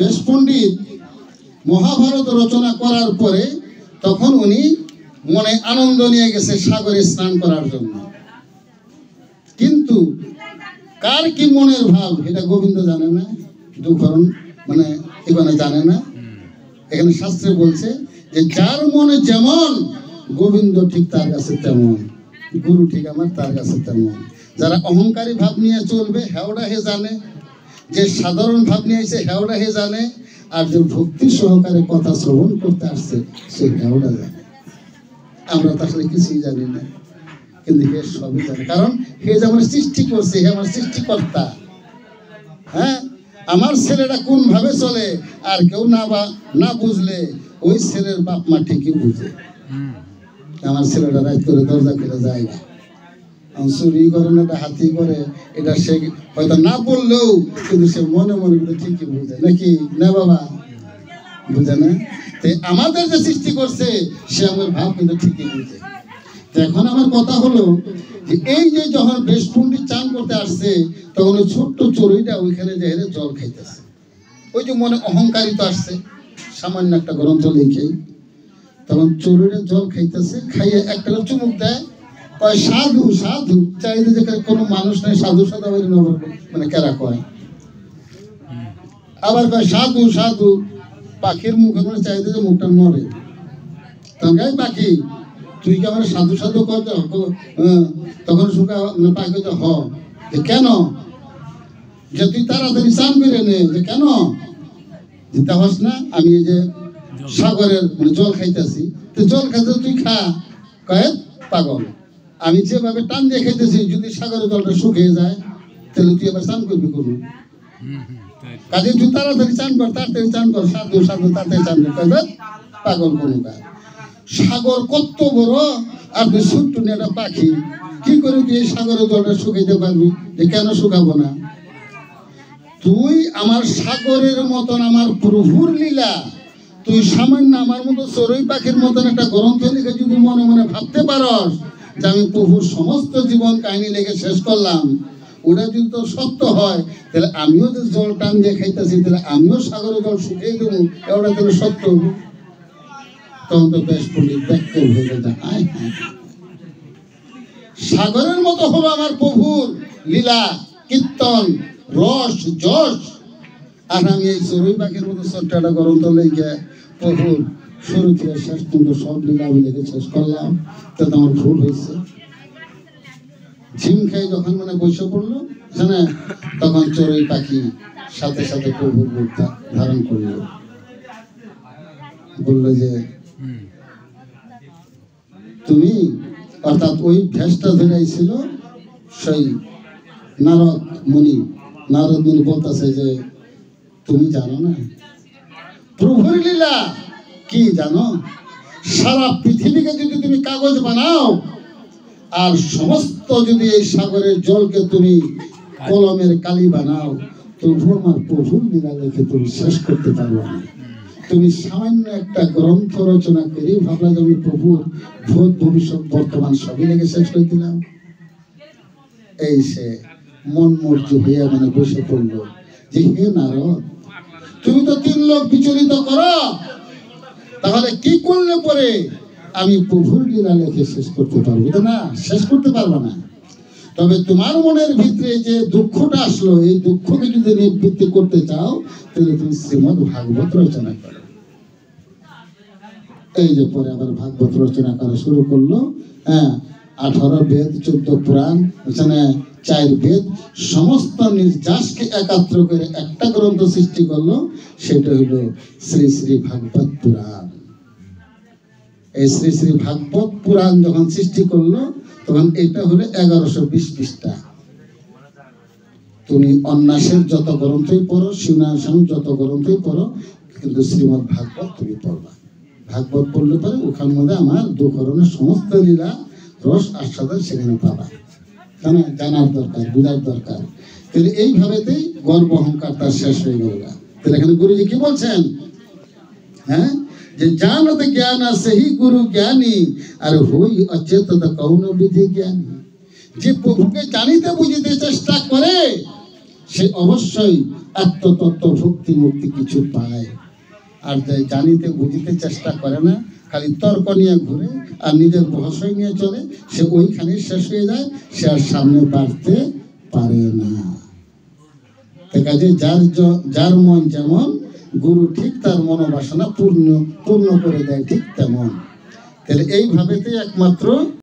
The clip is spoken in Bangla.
বেশ পণ্ডিত মহাভারত রচনা করার পরে তখন উনি মনে আনন্দ নিয়ে গেছে সাগরে স্নান করার জন্য, কিন্তু কার কি মনের ভাব এটা গোবিন্দ জানে না, দুঃখরণ মানে এখানে জানে না। এখানে শাস্ত্রে বলছে যে যার মনে যেমন গোবিন্দ ঠিক তার কাছে তেমন, গুরু ঠিক আমার তার কাছে তেমন। যারা অহংকারী ভাব নিয়ে চলবে হেওড়া হে জানে, যে সাধারণ ভাব নিয়ে এসে হেওড়া হে জানে, আর যে ভক্তি সহকারে কথা শ্রবণ করতে আসছে সে হেওড়া জানে। আমরা তো আসলে কিছুই জানি না, কিন্তু হে সবই জানে, কারণ হে যে আমার সৃষ্টি করছে, হে আমার সৃষ্টিকর্তা। হ্যাঁ, আমার ছেলেটা কোন ভাবে চলে আর কেউ না বুঝলে ওই ছেলের বাপ মা ঠিকই বুঝে। আমার ছেলেটা রাত করে দরজা খুলে যায় না, চুরি করে না, হাতি করে, এটা সে হয়তো না বললেও কিন্তু সে মনে মনে করে ঠিকই বুঝে, নাকি না বাবা? বুঝে না? আমাদের যে সৃষ্টি করছে সে আমার ভাব কিন্তু ঠিকই বুঝে। এখন আমার কথা হলো যে এই যে যখন বেশ পণ্ডিত চান করতে আসছে তখন ওই ছোট্ট চড়ুইটা ওইখানে যে জল খাইতেছে। ওই যে মনে অহংকারিত আসছে, সামান্য একটা গ্রন্থ লিখে তখন চড়ুইটা জল খাইতেছে, খাইয়ে একটা চুমুক দেয়, কয় সাধু সাধু, চাইলে যেখানে কোনো মানুষ নাই সাধু সাধু মানে কেরা কয়, আবার কয় সাধু সাধু, পাখির মুখে মানে চাইতে যে মুখটা নড়ে, তখন গাই পাখি তুই কি আমার সাধু সাধু কর? তখন শুকা পাখি হ যে কেন, যে তুই তাড়াতাড়ি চান করে নে, যে কেন দিতে হস না, আমি এই যে সাগরের মানে জল খাইতেছি, তো জল খাইতে তুই খা। কয় পাগল, আমি যেভাবে টান দিয়ে খাইতেছি যদি সাগরের জলটা শুকিয়ে যায় তাহলে তুই আবার চান করবি কোনো কাজে, তুই তাড়াতাড়ি চান কর, তাড়াতাড়ি চান কর, সাধু সাধু তাড়াতাড়ি চান কর। পাগল কোনো কাজ, সাগর কত বড় আর তুই ছোট্ট একটা পাখি, কি করে তুই এই সাগরের জলটা শুকাইতে পারবি? যে কেন শুকাবো না? তুই আমার সাগরের মতন আমার প্রভুর লীলা, তুই সামান্য আমার মতো চড়ুই পাখির মতন একটা গ্রন্থ লিখে যদি মনে মনে ভাবতে পারস যে আমি প্রভুর সমস্ত জীবন কাহিনী লিখে শেষ করলাম, ওটা যদি তো সত্য হয় তাহলে আমিও যে জল টান দিয়ে খাইতেছি তাহলে আমিও সাগরের জল শুকিয়ে দেবো, ওটা তাহলে সত্য। তখন তো বেশ পণ্ডিত ব্যাখ্যা হয়ে যায়, সাগরের মতো হলো আমার প্রভুর লীলা কীর্তন রস যশ, আর আমি এই চড়ুই পাখির মতো ছোট্ট একটা গ্রন্থ লিখে প্রভুর শুরু থেকে শেষ পর্যন্ত সব লীলা আমি লিখে শেষ করলাম, তাতে আমার ভুল হয়েছে। ঝিম খাই যখন মানে বসে পড়লো হ্যাঁ, তখন চড়ুই পাখি সাথে সাথে প্রভুর রূপ ধারণ করলো, বললো যে তুমি, অর্থাৎ ওই ভেসটা ধরেছিল সেই নারদ মুনি বলতেছে যে তুমি জানো না প্রভুর লীলা কি? জানো, সারা পৃথিবীকে যদি তুমি কাগজ বানাও আর সমস্ত যদি এই সাগরের জলকে তুমি কলমের কালি বানাও, তবু আমার প্রভুর লীলা লিখে তুমি শেষ করতে পারবে না। তুমি সামান্য একটা গ্রন্থ রচনা করে ভাবলা যে আমি প্রভুর ভূত ভবিষ্যৎ বর্তমান সবই লেগে শেষ করে দিলাম। এই সে মন মর্জি হইয়া মানে বসে পড়লো যে হে নারদ, তুমি তো 3 লোক বিচলিত করো, তাহলে কি করলে পরে আমি প্রভুর লীলা লেখে শেষ করতে পারবো? না, শেষ করতে পারবো না। তবে তোমার মনের ভিতরে যে দুঃখটা আসলো, এই দুঃখকে যদি নিবৃত্তি করতে চাও তাহলে তুমি শ্রীমদ ভাগবত রচনা করো। এই যে পরে আবার ভাগবত রচনা করা শুরু করলো। হ্যাঁ, 18 বেদ 14 পুরাণ, এখানে 4 বেদ, সমস্ত নির্যাসকে একাত্র করে একটা গ্রন্থ সৃষ্টি করলো, সেটা হলো শ্রী শ্রী ভাগবত পুরাণ। এই শ্রী শ্রী ভাগবত পুরাণ যখন সৃষ্টি করলো তখন এটা হলো 1120 পৃষ্ঠা। তুমি অন্যাসের যত গ্রন্থই পড়ো, শিবনাশন যত গ্রন্থই পড়ো, কিন্তু শ্রীমদ ভাগবত তুমি পড়বা। ভাগবত পড়লে পরে ওখান মধ্যে আমার দুঃখরণের সমস্ত লীলা রস আস্বাদন সেখানে পাবা। কেন জানার দরকার, বুঝার দরকার। তাহলে এইভাবেতেই গর্ব অহংকার তার শেষ হয়ে গেল। তাহলে এখানে গুরুজি কি বলছেন? হ্যাঁ, যে জানত জ্ঞান সেই গুরু জ্ঞানী আর হই অচেতন কৌন বিধি জ্ঞানী। যে প্রভুকে জানিতে বুঝিতে চেষ্টা করে সে অবশ্যই আত্মতত্ত্ব ভক্তি মুক্তি কিছু পায়। আর যে জানিতে বুঝিতে চেষ্টা করে না, খালি তর্ক নিয়ে ঘুরে আর নিজের বহসই নিয়ে চলে, সে ওইখানে শেষ হয়ে যায়, সে আর সামনে বাড়তে পারে না। কাজে যার মন যেমন, গুরু ঠিক তার মনোবাসনা পূর্ণ করে দেয় ঠিক তেমন। তাহলে এইভাবেতে একমাত্র